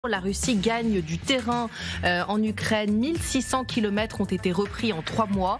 La Russie gagne du terrain en Ukraine. 1600 km ont été repris en 3 mois.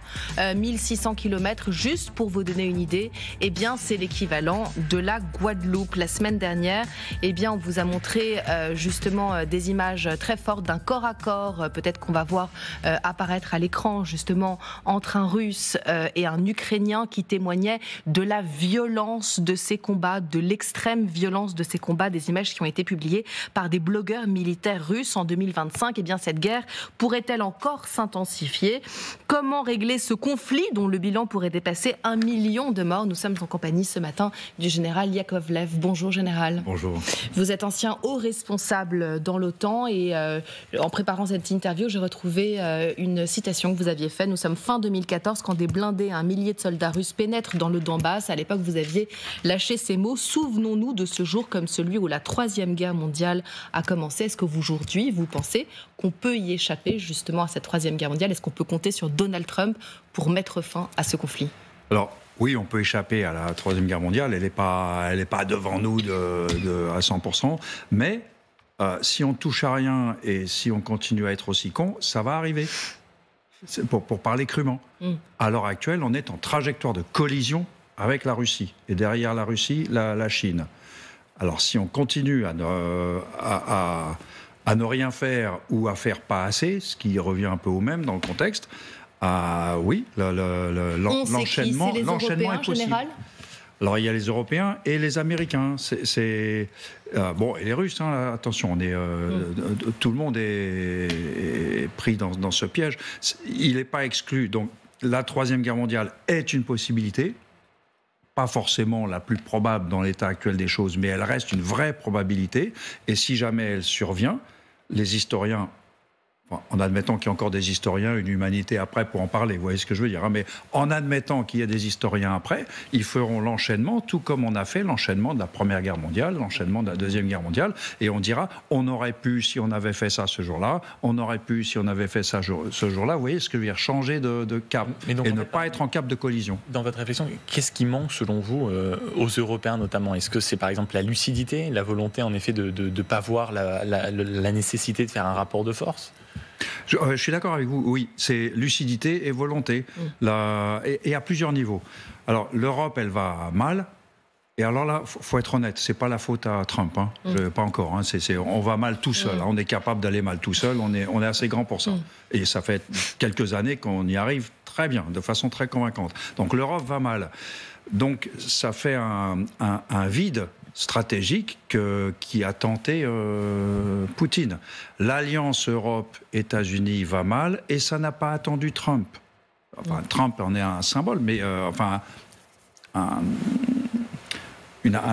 1600 km, juste pour vous donner une idée, eh bien, c'est l'équivalent de la Guadeloupe. La semaine dernière, eh bien, on vous a montré justement des images très fortes d'un corps à corps. Peut-être qu'on va voir apparaître à l'écran justement entre un Russe et un Ukrainien qui témoignait de la violence de ces combats, de l'extrême violence de ces combats. Des images qui ont été publiées par des blogueurs militaires russes en 2025. Eh bien, cette guerre pourrait-elle encore s'intensifier? Comment régler ce conflit dont le bilan pourrait dépasser 1 million de morts? Nous sommes en compagnie ce matin du général Yakovlev. Bonjour général. Bonjour. Vous êtes ancien haut responsable dans l'OTAN et en préparant cette interview, j'ai retrouvé une citation que vous aviez faite. Nous sommes fin 2014 quand des blindés, un millier de soldats russes pénètrent dans le Donbass. À l'époque, vous aviez lâché ces mots. Souvenons-nous de ce jour comme celui où la Troisième Guerre mondiale a commencé. Est-ce que aujourd'hui, vous pensez qu'on peut y échapper justement à cette Troisième Guerre mondiale? Est-ce qu'on peut compter sur Donald Trump pour mettre fin à ce conflit? Alors, oui, on peut échapper à la Troisième Guerre mondiale. Elle n'est pas devant nous à 100%. Mais si on touche à rien et si on continue à être aussi con, ça va arriver. C'est pour parler crûment. À l'heure actuelle, on est en trajectoire de collision avec la Russie. Et derrière la Russie, la Chine. Alors, si on continue à ne rien faire ou à faire pas assez, ce qui revient un peu au même dans le contexte, oui, l'enchaînement est possible. Général. Alors, il y a les Européens et les Américains. Bon, et les Russes, hein, attention, tout le monde est pris dans ce piège. Il n'est pas exclu. Donc, la Troisième Guerre mondiale est une possibilité. Pas forcément la plus probable dans l'état actuel des choses, mais elle reste une vraie probabilité. Et si jamais elle survient, les historiens, en admettant qu'il y a encore des historiens, une humanité après pour en parler, vous voyez ce que je veux dire, hein, mais en admettant qu'il y ait des historiens après, ils feront l'enchaînement, tout comme on a fait l'enchaînement de la Première Guerre mondiale, l'enchaînement de la Deuxième Guerre mondiale, et on dira, on aurait pu si on avait fait ça ce jour-là, on aurait pu si on avait fait ça ce jour-là, vous voyez ce que je veux dire, changer de cap, et ne pas être en cap de collision. Dans votre réflexion, qu'est-ce qui manque selon vous aux Européens notamment? Est-ce que c'est par exemple la lucidité, la volonté en effet de ne pas voir la nécessité de faire un rapport de force? Je suis d'accord avec vous, oui, c'est lucidité et volonté, et à plusieurs niveaux. Alors, l'Europe, elle va mal, et alors là, faut être honnête, c'est pas la faute à Trump, hein, pas encore, hein, on va mal tout seul, hein, on est capable d'aller mal tout seul, on est assez grand pour ça. Et ça fait quelques années qu'on y arrive très bien, de façon très convaincante. Donc l'Europe va mal. Donc ça fait un vide stratégique qui a tenté Poutine. L'alliance Europe-États-Unis va mal et ça n'a pas attendu Trump. Enfin, Trump en est un symbole, mais un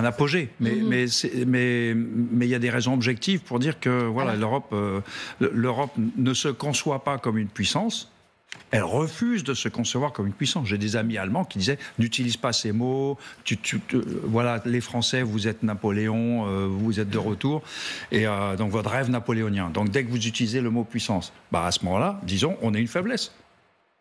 apogée. Mais il y a des raisons objectives pour dire que voilà, l'Europe ne se conçoit pas comme une puissance. Elle refuse de se concevoir comme une puissance. J'ai des amis allemands qui disaient « n'utilise pas ces mots, voilà, les Français, vous êtes Napoléon, vous êtes de retour, et donc votre rêve napoléonien. Donc dès que vous utilisez le mot puissance, à ce moment-là, disons, on est une faiblesse. »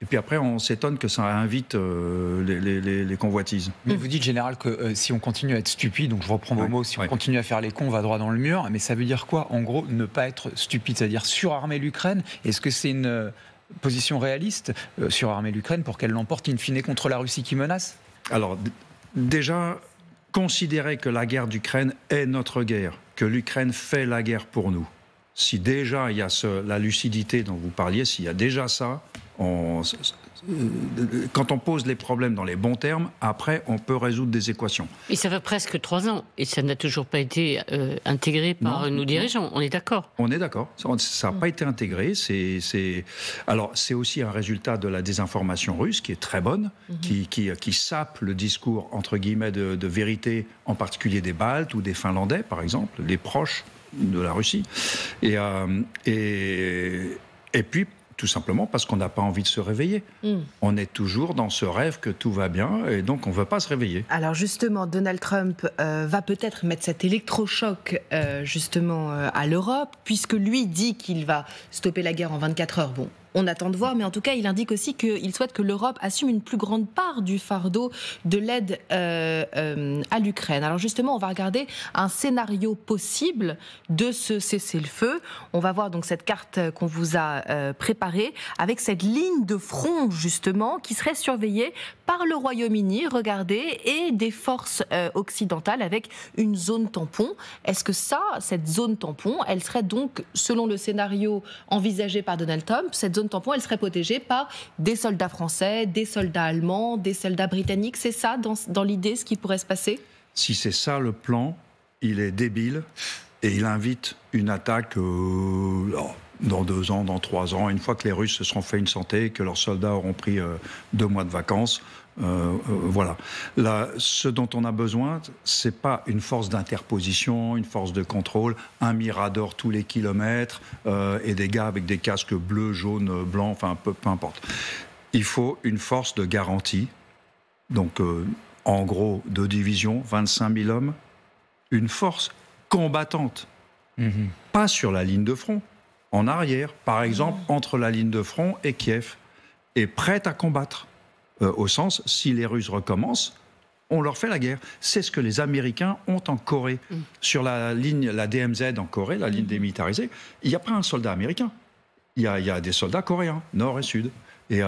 Et puis après, on s'étonne que ça invite les convoitises. Mais vous dites, général, que si on continue à être stupide, donc je reprends vos mots, si on continue à faire les cons, on va droit dans le mur. Mais ça veut dire quoi? En gros, ne pas être stupide, c'est-à-dire surarmer l'Ukraine. Est-ce que c'est une position réaliste, surarmer l'Ukraine pour qu'elle l'emporte in fine contre la Russie qui menace? Alors, déjà, considérer que la guerre d'Ukraine est notre guerre, que l'Ukraine fait la guerre pour nous. Si déjà il y a la lucidité dont vous parliez, s'il y a déjà ça, quand on pose les problèmes dans les bons termes, après on peut résoudre des équations. Et ça fait presque 3 ans, et ça n'a toujours pas été intégré par nos dirigeants, on est d'accord? On est d'accord, ça n'a pas été intégré, alors c'est aussi un résultat de la désinformation russe qui est très bonne, qui sape le discours entre guillemets de vérité, en particulier des Baltes ou des Finlandais par exemple, les proches de la Russie, et puis tout simplement parce qu'on n'a pas envie de se réveiller. On est toujours dans ce rêve que tout va bien et donc on ne veut pas se réveiller. Alors justement, Donald Trump va peut-être mettre cet électrochoc justement à l'Europe, puisque lui dit qu'il va stopper la guerre en 24 heures. Bon, On attend de voir, mais en tout cas, il indique aussi qu'il souhaite que l'Europe assume une plus grande part du fardeau de l'aide à l'Ukraine. Alors justement, on va regarder un scénario possible de ce cessez-le-feu. On va voir donc cette carte qu'on vous a préparée, avec cette ligne de front, justement, qui serait surveillée par le Royaume-Uni, regardez, et des forces occidentales avec une zone tampon. Est-ce que cette zone tampon, elle serait donc, selon le scénario envisagé par Donald Trump, cette zone tampon, elle serait protégée par des soldats français, des soldats allemands, des soldats britanniques? C'est ça, dans l'idée, ce qui pourrait se passer? Si c'est ça le plan, il est débile et il invite une attaque dans 2 ans, dans 3 ans, une fois que les Russes se seront fait une santé, que leurs soldats auront pris 2 mois de vacances. Voilà. Là, ce dont on a besoin, c'est pas une force d'interposition, une force de contrôle, un mirador tous les kilomètres et des gars avec des casques bleus, jaunes, blancs, enfin peu importe. Il faut une force de garantie. Donc, en gros, 2 divisions, 25 000 hommes, une force combattante, pas sur la ligne de front, en arrière, par exemple, entre la ligne de front et Kiev, et prête à combattre. Au sens, si les Russes recommencent, on leur fait la guerre. C'est ce que les Américains ont en Corée. Sur la ligne, la DMZ en Corée, la ligne démilitarisée, il n'y a pas un soldat américain. Il y a des soldats coréens, nord et sud. Et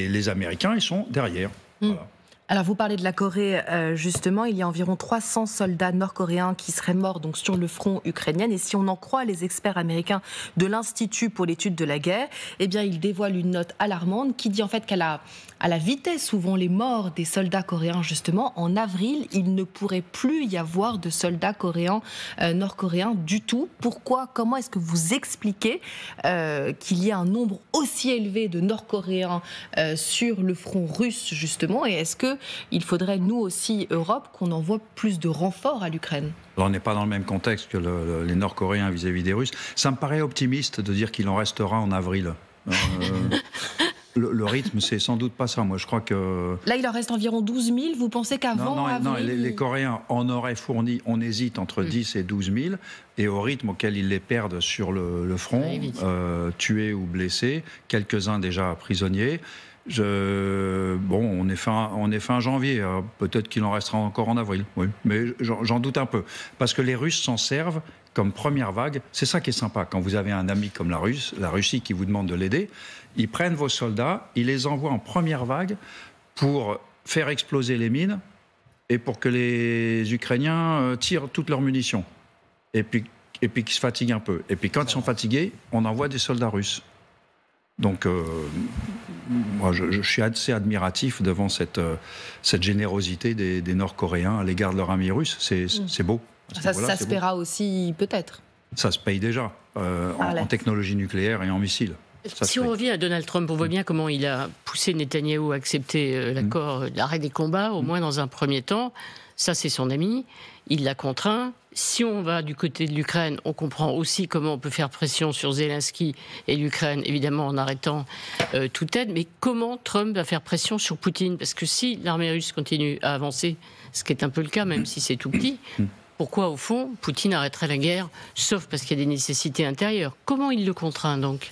les Américains, ils sont derrière. Voilà. Alors, vous parlez de la Corée, justement, il y a environ 300 soldats nord-coréens qui seraient morts donc, sur le front ukrainien. Et si on en croit les experts américains de l'Institut pour l'étude de la guerre, eh bien, ils dévoilent une note alarmante qui dit en fait qu'à la vitesse où vont les morts des soldats coréens, justement, en avril, il ne pourrait plus y avoir de soldats coréens, nord-coréens du tout. Pourquoi? Comment est-ce que vous expliquez qu'il y ait un nombre aussi élevé de nord-coréens sur le front russe, justement? Et est-ce qu'il faudrait, nous aussi, Europe, qu'on envoie plus de renforts à l'Ukraine? Alors, on n'est pas dans le même contexte que les Nord-Coréens vis-à-vis des Russes. Ça me paraît optimiste de dire qu'il en restera en avril. Le rythme, c'est sans doute pas ça. Moi, je crois que... Là, il en reste environ 12 000. Vous pensez qu'avant avril... Non, les Coréens en auraient fourni, on hésite, entre 10 et 12 000. Et au rythme auquel ils les perdent sur le front, tués ou blessés, quelques-uns déjà prisonniers... on est fin janvier, peut-être qu'il en restera encore en avril, oui, mais j'en doute un peu, parce que les Russes s'en servent comme première vague. C'est ça qui est sympa, quand vous avez un ami comme la Russie qui vous demande de l'aider, ils prennent vos soldats, ils les envoient en première vague pour faire exploser les mines et pour que les Ukrainiens tirent toutes leurs munitions, et puis qu'ils se fatiguent un peu. Et puis quand ils sont fatigués, on envoie des soldats russes. Donc, moi, je suis assez admiratif devant cette générosité des Nord-Coréens à l'égard de leur ami russe. C'est beau. Ça se paiera aussi, peut-être. Ça se paye déjà, en technologie nucléaire et en missiles. Si on revient à Donald Trump, on voit bien comment il a poussé Netanyahou à accepter l'accord d'arrêt des combats, au moins dans un premier temps. Ça, c'est son ami. Il l'a contraint. Si on va du côté de l'Ukraine, on comprend aussi comment on peut faire pression sur Zelensky et l'Ukraine, évidemment en arrêtant toute aide. Mais comment Trump va faire pression sur Poutine? Parce que si l'armée russe continue à avancer, ce qui est un peu le cas, même si c'est tout petit, pourquoi, au fond, Poutine arrêterait la guerre, sauf parce qu'il y a des nécessités intérieures? Comment il le contraint, donc?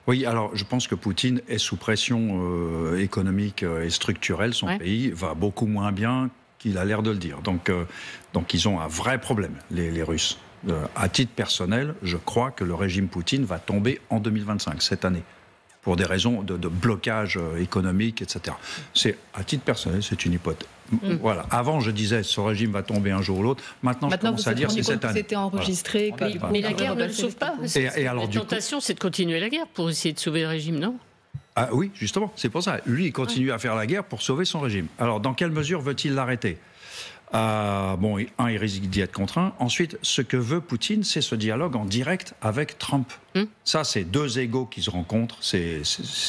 Oui, alors je pense que Poutine est sous pression économique et structurelle. Son pays va beaucoup moins bien qu'il a l'air de le dire. Donc ils ont un vrai problème, les Russes. À titre personnel, je crois que le régime Poutine va tomber en 2025, cette année, pour des raisons de blocage économique, etc. C'est, à titre personnel, c'est une hypothèse. Voilà. Avant, je disais, ce régime va tomber un jour ou l'autre. Maintenant, je commence à dire c'est cette année. C'était enregistré. Voilà. Mais la guerre ne le sauve pas. Et alors, la tentation, c'est de continuer la guerre pour essayer de sauver le régime, non? Ah oui, justement, c'est pour ça. Lui, il continue à faire la guerre pour sauver son régime. Alors, dans quelle mesure veut-il l'arrêter? Il risque d'y être contraint. Ensuite, ce que veut Poutine, c'est ce dialogue en direct avec Trump. Ça, c'est 2 égos qui se rencontrent. C'est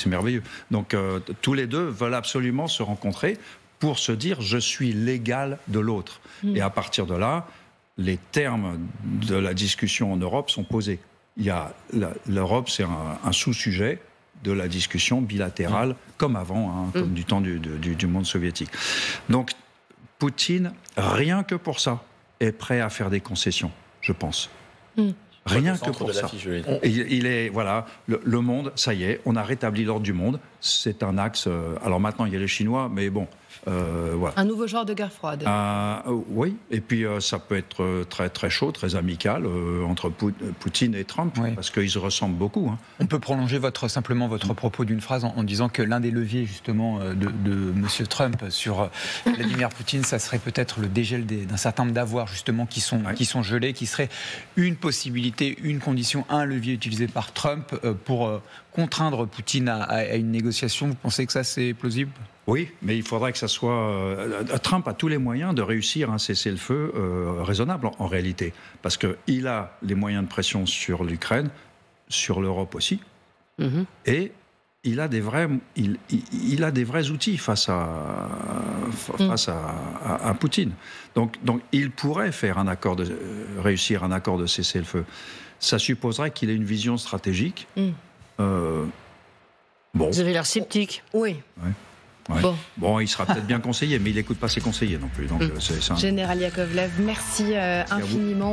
merveilleux. Donc, tous les deux veulent absolument se rencontrer pour se dire « je suis l'égal de l'autre ». Et à partir de là, les termes de la discussion en Europe sont posés. L'Europe, c'est un sous-sujet de la discussion bilatérale, comme avant, comme du temps du monde soviétique. Donc, Poutine, rien que pour ça, est prêt à faire des concessions, je pense. Rien que pour ça. Il est, voilà, le monde, ça y est, on a rétabli l'ordre du monde. C'est un axe. Alors maintenant, il y a les Chinois, mais bon. Voilà. Un nouveau genre de guerre froide. Oui, et puis ça peut être très très chaud, très amical entre Poutine et Trump, parce qu'ils se ressemblent beaucoup. Hein. On peut prolonger simplement votre propos d'une phrase en disant que l'un des leviers justement de M. Trump sur Vladimir Poutine, ça serait peut-être le dégel d'un certain nombre d'avoirs justement qui sont gelés, qui serait une possibilité, une condition, un levier utilisé par Trump pour contraindre Poutine à une négociation. Vous pensez que ça c'est plausible ? Oui, mais il faudrait que ça soit... Trump a tous les moyens de réussir un cessez-le-feu raisonnable, en réalité. Parce qu'il a les moyens de pression sur l'Ukraine, sur l'Europe aussi. Mm-hmm. Et il a des vrais outils face à Poutine. Donc il pourrait faire réussir un accord de cessez-le-feu. Ça supposerait qu'il ait une vision stratégique. Bon. Vous avez l'air sceptique. Oui. Ouais. Ouais. Bon, il sera peut-être bien conseillé, mais il n'écoute pas ses conseillers non plus. Donc, Général Yakovlev, merci infiniment.